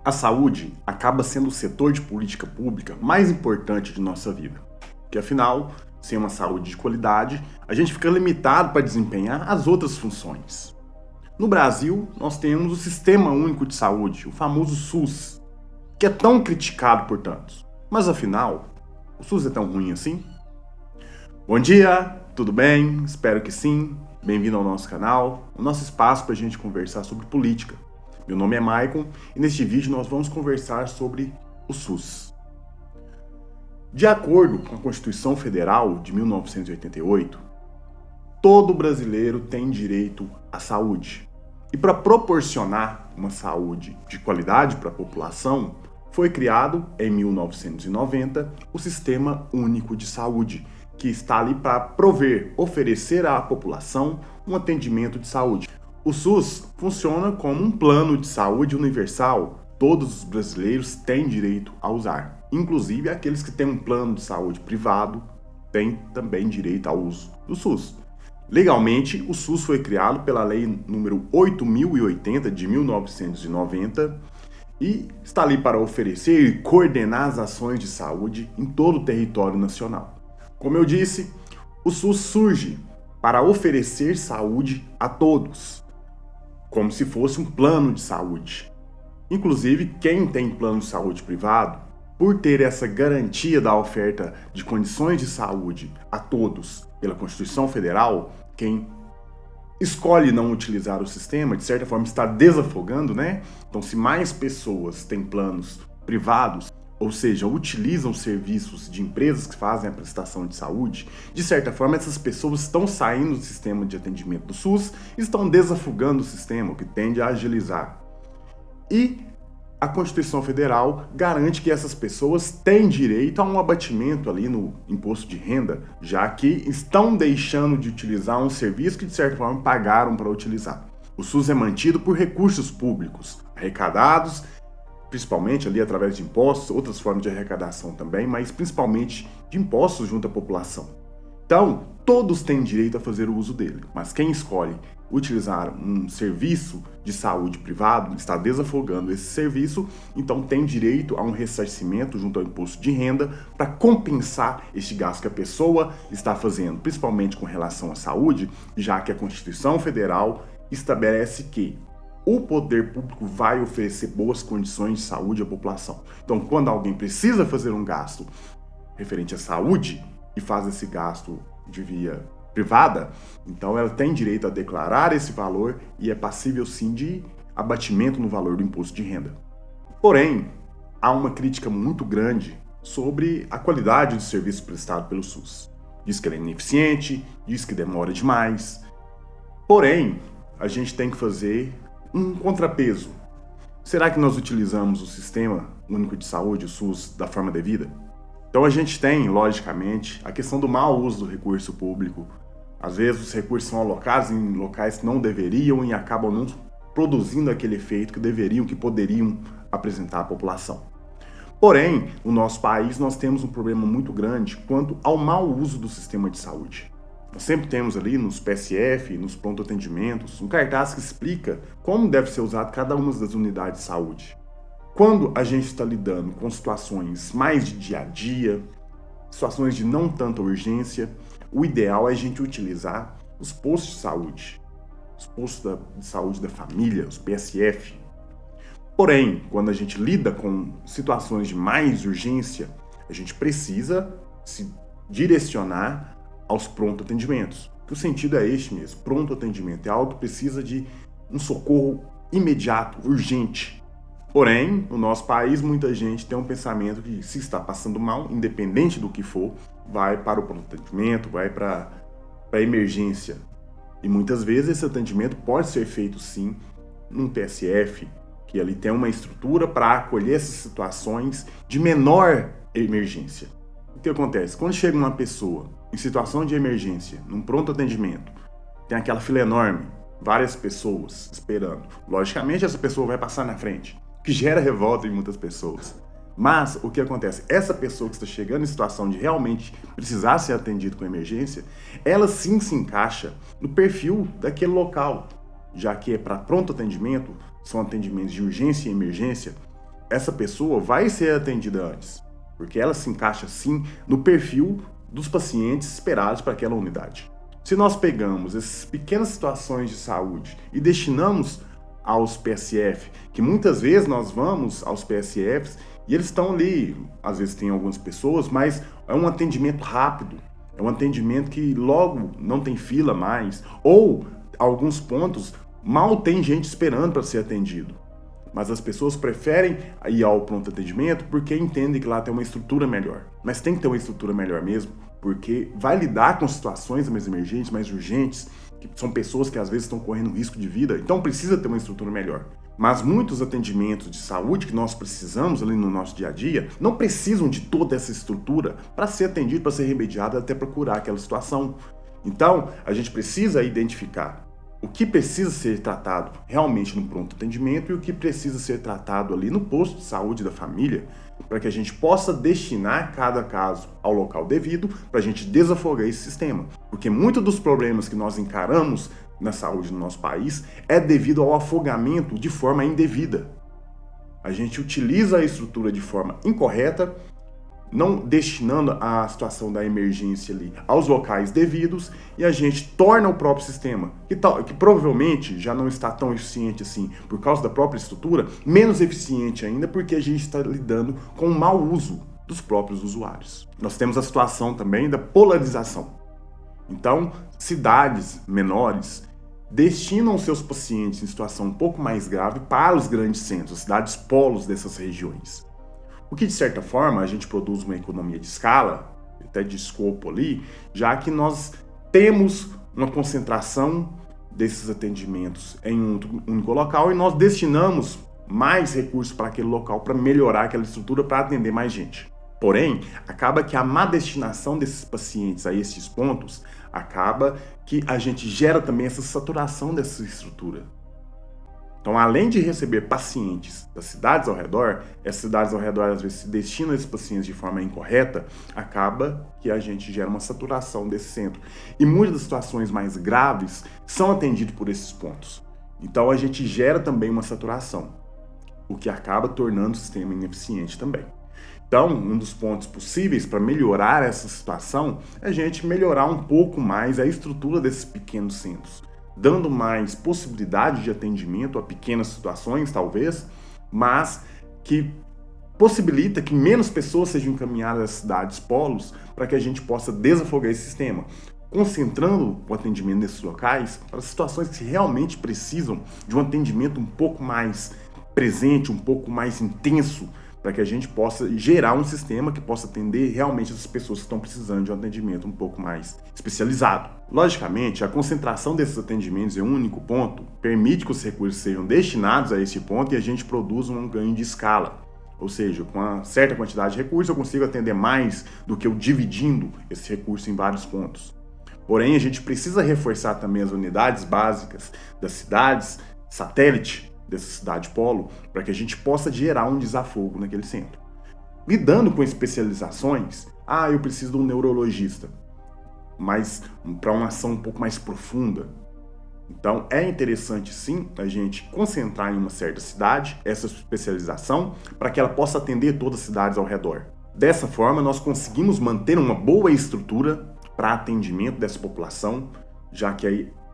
A saúde acaba sendo o setor de política pública mais importante de nossa vida, porque afinal, sem uma saúde de qualidade, a gente fica limitado para desempenhar as outras funções. No Brasil, nós temos o Sistema Único de Saúde, o famoso SUS, que é tão criticado por tantos. Mas afinal, o SUS é tão ruim assim? Bom dia, tudo bem? Espero que sim. Bem-vindo ao nosso canal, o nosso espaço para a gente conversar sobre política. Meu nome é Maicon e neste vídeo nós vamos conversar sobre o SUS. De acordo com a Constituição Federal de 1988, todo brasileiro tem direito à saúde. E para proporcionar uma saúde de qualidade para a população, foi criado, em 1990, o Sistema Único de Saúde, que está ali para oferecer à população um atendimento de saúde. O SUS funciona como um plano de saúde universal. Todos os brasileiros têm direito a usar. Inclusive, aqueles que têm um plano de saúde privado têm também direito ao uso do SUS. Legalmente, o SUS foi criado pela Lei nº 8.080 de 1990 e está ali para oferecer e coordenar as ações de saúde em todo o território nacional. Como eu disse, o SUS surge para oferecer saúde a todos, como se fosse um plano de saúde. Inclusive, quem tem plano de saúde privado, por ter essa garantia da oferta de condições de saúde a todos pela Constituição Federal, quem escolhe não utilizar o sistema, de certa forma está desafogando, né? Então, se mais pessoas têm planos privados, ou seja, utilizam serviços de empresas que fazem a prestação de saúde, de certa forma essas pessoas estão saindo do sistema de atendimento do SUS e estão desafogando o sistema, o que tende a agilizar. E a Constituição Federal garante que essas pessoas têm direito a um abatimento ali no imposto de renda, já que estão deixando de utilizar um serviço que de certa forma pagaram para utilizar. O SUS é mantido por recursos públicos, arrecadados principalmente ali através de impostos, outras formas de arrecadação também, mas principalmente de impostos junto à população. Então, todos têm direito a fazer o uso dele, mas quem escolhe utilizar um serviço de saúde privado está desafogando esse serviço, então tem direito a um ressarcimento junto ao imposto de renda para compensar este gasto que a pessoa está fazendo, principalmente com relação à saúde, já que a Constituição Federal estabelece que o poder público vai oferecer boas condições de saúde à população. Então, quando alguém precisa fazer um gasto referente à saúde e faz esse gasto de via privada, então ela tem direito a declarar esse valor e é passível sim de abatimento no valor do imposto de renda. Porém, há uma crítica muito grande sobre a qualidade do serviço prestado pelo SUS. Diz que ele é ineficiente, diz que demora demais. Porém, a gente tem que fazer um contrapeso. Será que nós utilizamos o Sistema Único de Saúde, o SUS, da forma devida? Então a gente tem, logicamente, a questão do mau uso do recurso público. Às vezes os recursos são alocados em locais que não deveriam e acabam não produzindo aquele efeito que deveriam, que poderiam apresentar à população. Porém, no nosso país nós temos um problema muito grande quanto ao mau uso do sistema de saúde. Nós sempre temos ali nos PSF, nos pronto-atendimentos, um cartaz que explica como deve ser usado cada uma das unidades de saúde. Quando a gente está lidando com situações mais de dia a dia, situações de não tanta urgência, o ideal é a gente utilizar os postos de saúde, os postos de saúde da família, os PSF. Porém, quando a gente lida com situações de mais urgência, a gente precisa se direcionar aos pronto-atendimentos. O sentido é este mesmo, pronto-atendimento, é algo que precisa de um socorro imediato, urgente. Porém, no nosso país, muita gente tem um pensamento que se está passando mal, independente do que for, vai para o pronto-atendimento, vai para a emergência. E muitas vezes esse atendimento pode ser feito sim num PSF, que ali tem uma estrutura para acolher essas situações de menor emergência. O que acontece? Quando chega uma pessoa em situação de emergência, num pronto atendimento, tem aquela fila enorme, várias pessoas esperando. Logicamente, essa pessoa vai passar na frente, que gera revolta em muitas pessoas. Mas o que acontece? Essa pessoa que está chegando em situação de realmente precisar ser atendido com emergência, ela sim se encaixa no perfil daquele local, já que é para pronto atendimento, são atendimentos de urgência e emergência. essa pessoa vai ser atendida antes, porque ela se encaixa sim no perfil dos pacientes esperados para aquela unidade. Se nós pegamos essas pequenas situações de saúde e destinamos aos PSF, que muitas vezes nós vamos aos PSFs e eles estão ali, às vezes tem algumas pessoas, mas é um atendimento rápido, é um atendimento que logo não tem fila mais, ou alguns pontos mal tem gente esperando para ser atendido. Mas as pessoas preferem ir ao pronto atendimento porque entendem que lá tem uma estrutura melhor. Mas tem que ter uma estrutura melhor mesmo, porque vai lidar com situações mais emergentes, mais urgentes, que são pessoas que às vezes estão correndo risco de vida, então precisa ter uma estrutura melhor. Mas muitos atendimentos de saúde que nós precisamos ali no nosso dia a dia não precisam de toda essa estrutura para ser atendido, para ser remediado, até para curar aquela situação. Então, a gente precisa identificar o que precisa ser tratado realmente no pronto atendimento e o que precisa ser tratado ali no posto de saúde da família, para que a gente possa destinar cada caso ao local devido, para a gente desafogar esse sistema. Porque muitos dos problemas que nós encaramos na saúde no nosso país é devido ao afogamento de forma indevida. A gente utiliza a estrutura de forma incorreta, não destinando a situação da emergência ali aos locais devidos, e a gente torna o próprio sistema, que provavelmente já não está tão eficiente assim por causa da própria estrutura, menos eficiente ainda porque a gente está lidando com o mau uso dos próprios usuários. Nós temos a situação também da polarização. Então, cidades menores destinam seus pacientes em situação um pouco mais grave para os grandes centros, cidades polos dessas regiões. O que, de certa forma, a gente produz uma economia de escala, até de escopo ali, já que nós temos uma concentração desses atendimentos em um único local e nós destinamos mais recursos para aquele local para melhorar aquela estrutura, para atender mais gente. Porém, acaba que a má destinação desses pacientes a esses pontos, acaba que a gente gera também essa saturação dessa estrutura. Então, além de receber pacientes das cidades ao redor, essas cidades ao redor às vezes se destinam esses pacientes de forma incorreta, acaba que a gente gera uma saturação desse centro. E muitas das situações mais graves são atendidas por esses pontos. Então, a gente gera também uma saturação, o que acaba tornando o sistema ineficiente também. Então, um dos pontos possíveis para melhorar essa situação é a gente melhorar um pouco mais a estrutura desses pequenos centros, dando mais possibilidade de atendimento a pequenas situações, talvez, mas que possibilita que menos pessoas sejam encaminhadas às cidades polos para que a gente possa desafogar esse sistema, concentrando o atendimento nesses locais para situações que realmente precisam de um atendimento um pouco mais presente, um pouco mais intenso, para que a gente possa gerar um sistema que possa atender realmente essas pessoas que estão precisando de um atendimento um pouco mais especializado. Logicamente, a concentração desses atendimentos em um único ponto permite que os recursos sejam destinados a esse ponto e a gente produza um ganho de escala. Ou seja, com uma certa quantidade de recursos eu consigo atender mais do que eu dividindo esse recurso em vários pontos. Porém, a gente precisa reforçar também as unidades básicas das cidades satélite dessa cidade polo, para que a gente possa gerar um desafogo naquele centro. Lidando com especializações, eu preciso de um neurologista, mas para uma ação um pouco mais profunda. Então, é interessante sim a gente concentrar em uma certa cidade essa especialização para que ela possa atender todas as cidades ao redor. Dessa forma, nós conseguimos manter uma boa estrutura para atendimento dessa população, já que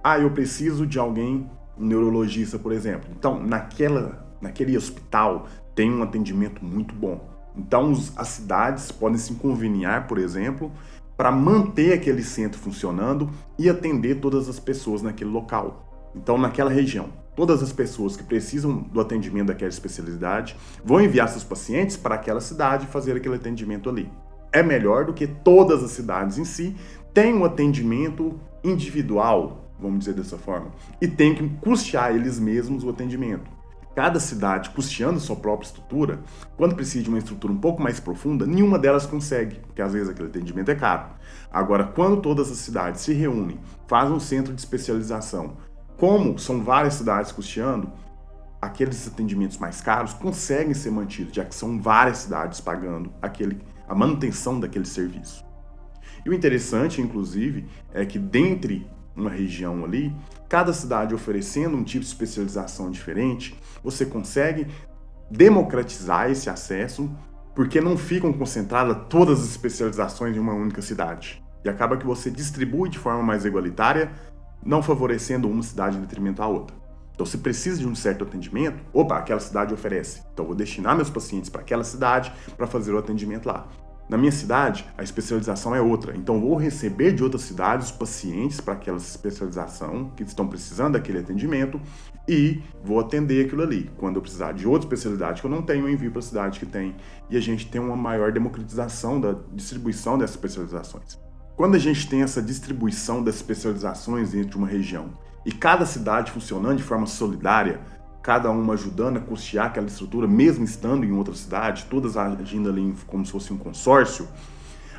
aí, eu preciso de alguém, um neurologista, por exemplo. Então, naquele hospital tem um atendimento muito bom. Então, as cidades podem se conveniar, por exemplo, para manter aquele centro funcionando e atender todas as pessoas naquele local. Então, naquela região, todas as pessoas que precisam do atendimento daquela especialidade vão enviar seus pacientes para aquela cidade e fazer aquele atendimento ali. É melhor do que todas as cidades em si tenham um atendimento individual, vamos dizer dessa forma, e tem que custear eles mesmos o atendimento. Cada cidade custeando sua própria estrutura, quando precisa de uma estrutura um pouco mais profunda, nenhuma delas consegue, porque às vezes aquele atendimento é caro. Agora, quando todas as cidades se reúnem, fazem um centro de especialização, como são várias cidades custeando, aqueles atendimentos mais caros conseguem ser mantidos, já que são várias cidades pagando a manutenção daquele serviço. E o interessante, inclusive, é que dentre uma região ali, cada cidade oferecendo um tipo de especialização diferente, você consegue democratizar esse acesso, porque não ficam concentradas todas as especializações em uma única cidade. E acaba que você distribui de forma mais igualitária, não favorecendo uma cidade em detrimento à outra. Então, se precisa de um certo atendimento, aquela cidade oferece. Então, eu vou destinar meus pacientes para aquela cidade para fazer o atendimento lá. Na minha cidade, a especialização é outra. Então, eu vou receber de outras cidades os pacientes para aquela especialização que estão precisando daquele atendimento e vou atender aquilo ali. Quando eu precisar de outra especialidade que eu não tenho, eu envio para a cidade que tem. E a gente tem uma maior democratização da distribuição dessas especializações. Quando a gente tem essa distribuição das especializações dentro de uma região e cada cidade funcionando de forma solidária, cada uma ajudando a custear aquela estrutura, mesmo estando em outra cidade, todas agindo ali como se fosse um consórcio,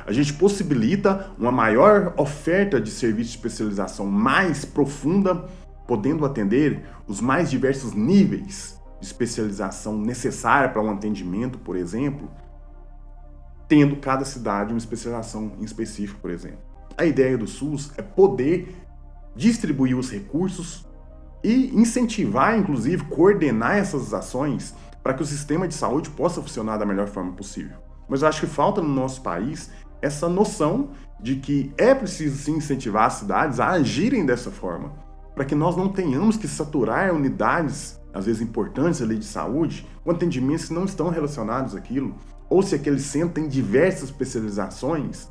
a gente possibilita uma maior oferta de serviço de especialização mais profunda, podendo atender os mais diversos níveis de especialização necessária para um atendimento, por exemplo, tendo cada cidade uma especialização em específico, por exemplo. A ideia do SUS é poder distribuir os recursos e incentivar, inclusive, coordenar essas ações para que o sistema de saúde possa funcionar da melhor forma possível. Mas eu acho que falta no nosso país essa noção de que é preciso sim incentivar as cidades a agirem dessa forma, para que nós não tenhamos que saturar unidades, às vezes importantes ali de saúde, com atendimentos que não estão relacionados àquilo, ou se aquele centro tem diversas especializações,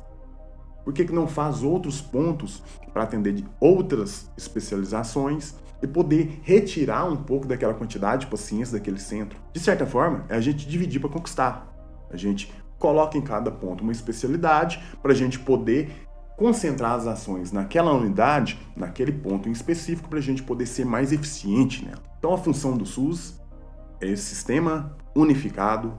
por que não faz outros pontos para atender de outras especializações e poder retirar um pouco daquela quantidade de pacientes daquele centro? De certa forma, é a gente dividir para conquistar. A gente coloca em cada ponto uma especialidade para a gente poder concentrar as ações naquela unidade, naquele ponto em específico, para a gente poder ser mais eficiente nela. Então, a função do SUS é esse sistema unificado,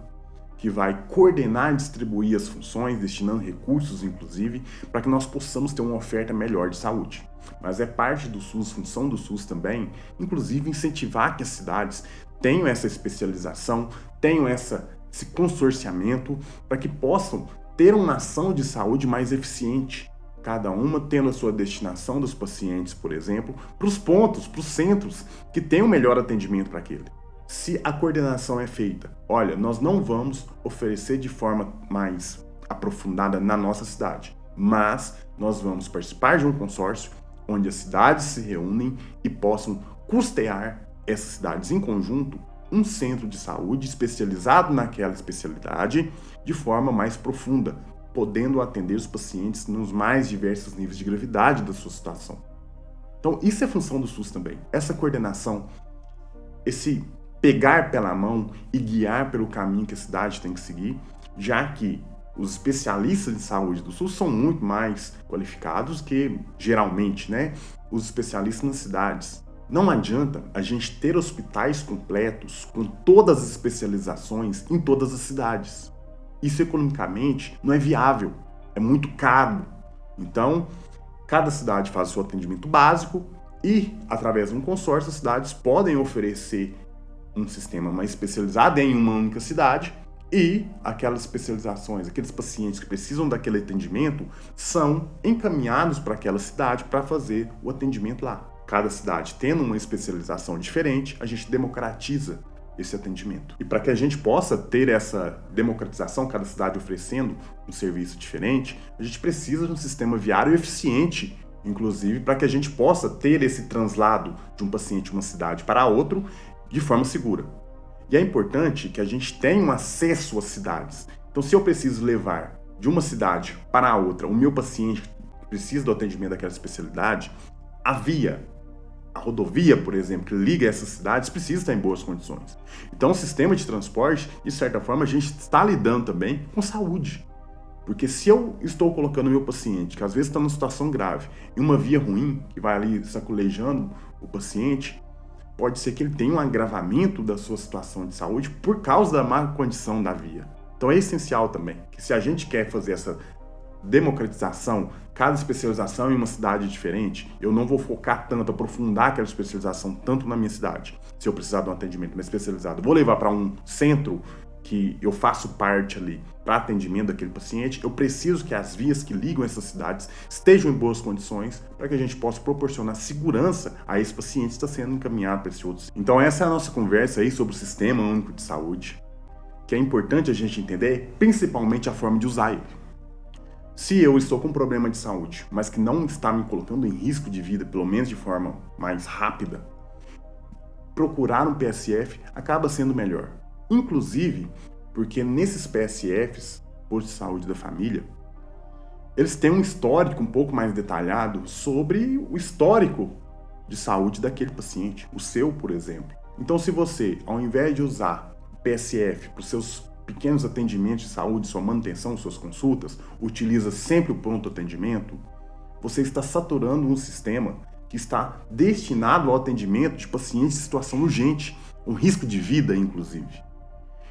que vai coordenar e distribuir as funções, destinando recursos, inclusive, para que nós possamos ter uma oferta melhor de saúde. Mas é parte do SUS, função do SUS também, inclusive, incentivar que as cidades tenham essa especialização, tenham esse consorciamento, para que possam ter uma ação de saúde mais eficiente, cada uma tendo a sua destinação dos pacientes, por exemplo, para os pontos, para os centros que têm o melhor atendimento para aquele. Se a coordenação é feita, olha, nós não vamos oferecer de forma mais aprofundada na nossa cidade, mas nós vamos participar de um consórcio onde as cidades se reúnem e possam custear essas cidades em conjunto um centro de saúde especializado naquela especialidade de forma mais profunda, podendo atender os pacientes nos mais diversos níveis de gravidade da sua situação. Então, isso é função do SUS também. Essa coordenação, esse pegar pela mão e guiar pelo caminho que a cidade tem que seguir, já que os especialistas de saúde do SUS são muito mais qualificados que, geralmente, os especialistas nas cidades. Não adianta a gente ter hospitais completos com todas as especializações em todas as cidades. Isso economicamente não é viável, é muito caro. Então, cada cidade faz o seu atendimento básico e, através de um consórcio, as cidades podem oferecer um sistema mais especializado em uma única cidade e aquelas especializações, aqueles pacientes que precisam daquele atendimento são encaminhados para aquela cidade para fazer o atendimento lá. Cada cidade tendo uma especialização diferente, a gente democratiza esse atendimento. E para que a gente possa ter essa democratização, cada cidade oferecendo um serviço diferente, a gente precisa de um sistema viário eficiente, inclusive, para que a gente possa ter esse translado de um paciente de uma cidade para outro de forma segura. E é importante que a gente tenha um acesso às cidades. Então, se eu preciso levar de uma cidade para a outra o meu paciente que precisa do atendimento daquela especialidade, a rodovia, por exemplo, que liga essas cidades, precisa estar em boas condições. Então, o sistema de transporte, de certa forma, a gente está lidando também com saúde. Porque se eu estou colocando o meu paciente, que às vezes está numa situação grave, em uma via ruim, que vai ali sacolejando o paciente, pode ser que ele tenha um agravamento da sua situação de saúde por causa da má condição da via. Então é essencial também que, se a gente quer fazer essa democratização, cada especialização em uma cidade diferente, eu não vou focar tanto, aprofundar aquela especialização tanto na minha cidade. Se eu precisar de um atendimento mais especializado, vou levar para um centro que eu faço parte ali para atendimento daquele paciente, eu preciso que as vias que ligam essas cidades estejam em boas condições para que a gente possa proporcionar segurança a esse paciente que está sendo encaminhado para esse outro. Então essa é a nossa conversa aí sobre o Sistema Único de Saúde, que é importante a gente entender principalmente a forma de usar ele. Se eu estou com um problema de saúde, mas que não está me colocando em risco de vida, pelo menos de forma mais rápida, procurar um PSF acaba sendo melhor. Inclusive, porque nesses PSFs, postos de saúde da família, eles têm um histórico um pouco mais detalhado sobre o histórico de saúde daquele paciente, o seu, por exemplo. Então, se você, ao invés de usar o PSF para os seus pequenos atendimentos de saúde, sua manutenção, suas consultas, utiliza sempre o pronto atendimento, você está saturando um sistema que está destinado ao atendimento de pacientes em situação urgente, com risco de vida, inclusive.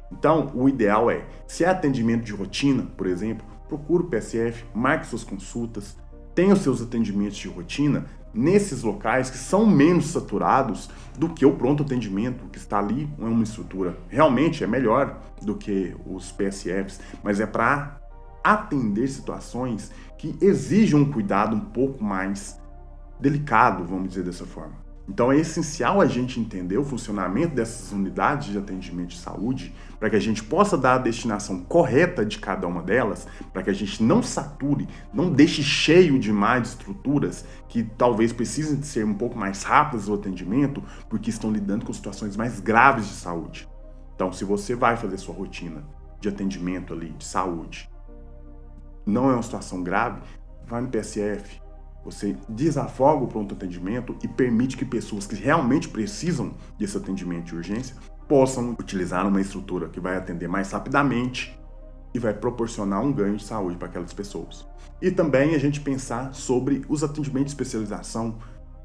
Então, o ideal é, se é atendimento de rotina, por exemplo, procure o PSF, marque suas consultas, tenha os seus atendimentos de rotina nesses locais que são menos saturados do que o pronto atendimento, que está ali, é uma estrutura realmente é melhor do que os PSFs, mas é para atender situações que exigem um cuidado um pouco mais delicado, vamos dizer dessa forma. Então é essencial a gente entender o funcionamento dessas unidades de atendimento de saúde para que a gente possa dar a destinação correta de cada uma delas, para que a gente não sature, não deixe cheio demais de estruturas que talvez precisem de ser um pouco mais rápidas no atendimento, porque estão lidando com situações mais graves de saúde. Então, se você vai fazer sua rotina de atendimento ali, de saúde, não é uma situação grave, vai no PSF. Você desafoga o pronto atendimento e permite que pessoas que realmente precisam desse atendimento de urgência possam utilizar uma estrutura que vai atender mais rapidamente e vai proporcionar um ganho de saúde para aquelas pessoas. E também a gente pensar sobre os atendimentos de especialização,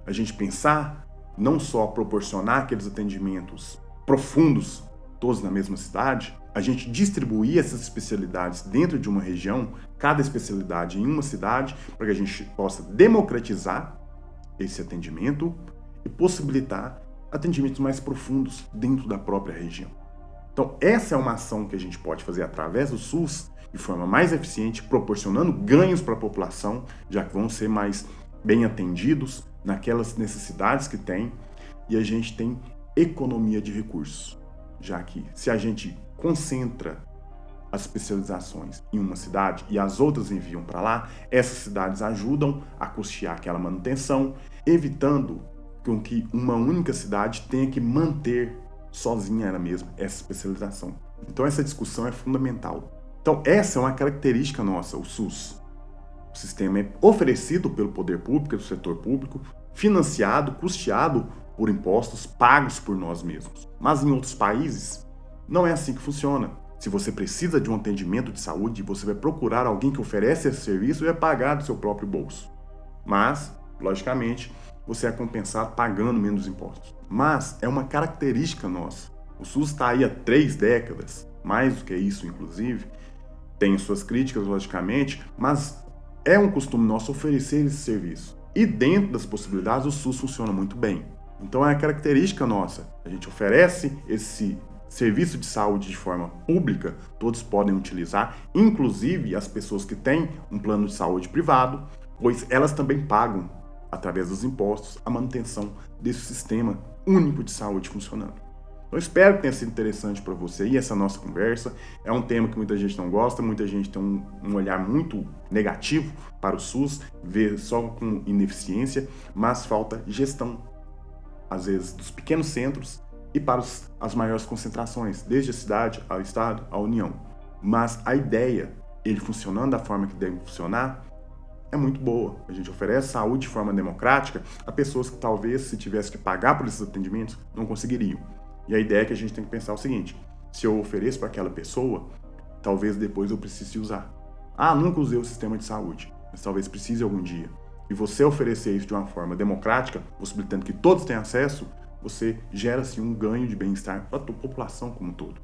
a gente pensar não só proporcionar aqueles atendimentos profundos, todos na mesma cidade, a gente distribuir essas especialidades dentro de uma região, cada especialidade em uma cidade, para que a gente possa democratizar esse atendimento e possibilitar atendimentos mais profundos dentro da própria região. Então, essa é uma ação que a gente pode fazer através do SUS de forma mais eficiente, proporcionando ganhos para a população, já que vão ser mais bem atendidos naquelas necessidades que tem, e a gente tem economia de recursos, já que se a gente concentra as especializações em uma cidade e as outras enviam para lá, essas cidades ajudam a custear aquela manutenção, evitando com que uma única cidade tenha que manter sozinha ela mesma essa especialização. Então essa discussão é fundamental. Então essa é uma característica nossa, o SUS. O sistema é oferecido pelo poder público, pelo setor público, financiado, custeado por impostos pagos por nós mesmos. Mas em outros países, não é assim que funciona. Se você precisa de um atendimento de saúde, você vai procurar alguém que oferece esse serviço e vai pagar do seu próprio bolso. Mas, logicamente, você é compensado pagando menos impostos. Mas é uma característica nossa. O SUS está aí há 3 décadas, mais do que isso, inclusive. Tem suas críticas, logicamente, mas é um costume nosso oferecer esse serviço. E dentro das possibilidades, o SUS funciona muito bem. Então é a característica nossa. A gente oferece esse serviço de saúde de forma pública, todos podem utilizar, inclusive as pessoas que têm um plano de saúde privado, pois elas também pagam, através dos impostos, a manutenção desse sistema único de saúde funcionando. Então espero que tenha sido interessante para você e essa nossa conversa. É um tema que muita gente não gosta, muita gente tem um olhar muito negativo para o SUS, vê só com ineficiência, mas falta gestão, às vezes, dos pequenos centros e para as maiores concentrações, desde a cidade, ao estado, à União. Mas a ideia, ele funcionando da forma que deve funcionar, é muito boa. A gente oferece saúde de forma democrática a pessoas que talvez, se tivesse que pagar por esses atendimentos, não conseguiriam. E a ideia é que a gente tem que pensar o seguinte: se eu ofereço para aquela pessoa, talvez depois eu precise usar. Nunca usei o sistema de saúde, mas talvez precise algum dia. E você oferecer isso de uma forma democrática, possibilitando que todos tenham acesso, você gera assim um ganho de bem-estar para a população como um todo.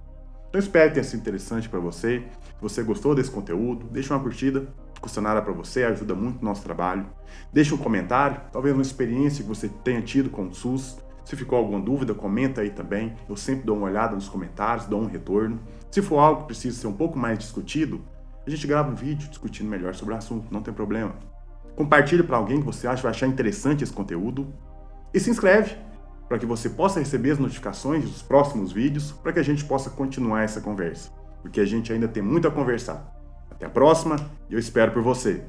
Então espero que tenha sido interessante para você. Se você gostou desse conteúdo, deixa uma curtida, não custa nada para você, ajuda muito o nosso trabalho. Deixa um comentário, talvez uma experiência que você tenha tido com o SUS. Se ficou alguma dúvida, comenta aí também. Eu sempre dou uma olhada nos comentários, dou um retorno. Se for algo que precisa ser um pouco mais discutido, a gente grava um vídeo discutindo melhor sobre o assunto, não tem problema. Compartilhe para alguém que você acha que vai achar interessante esse conteúdo. E se inscreve para que você possa receber as notificações dos próximos vídeos, para que a gente possa continuar essa conversa, porque a gente ainda tem muito a conversar. Até a próxima e eu espero por você.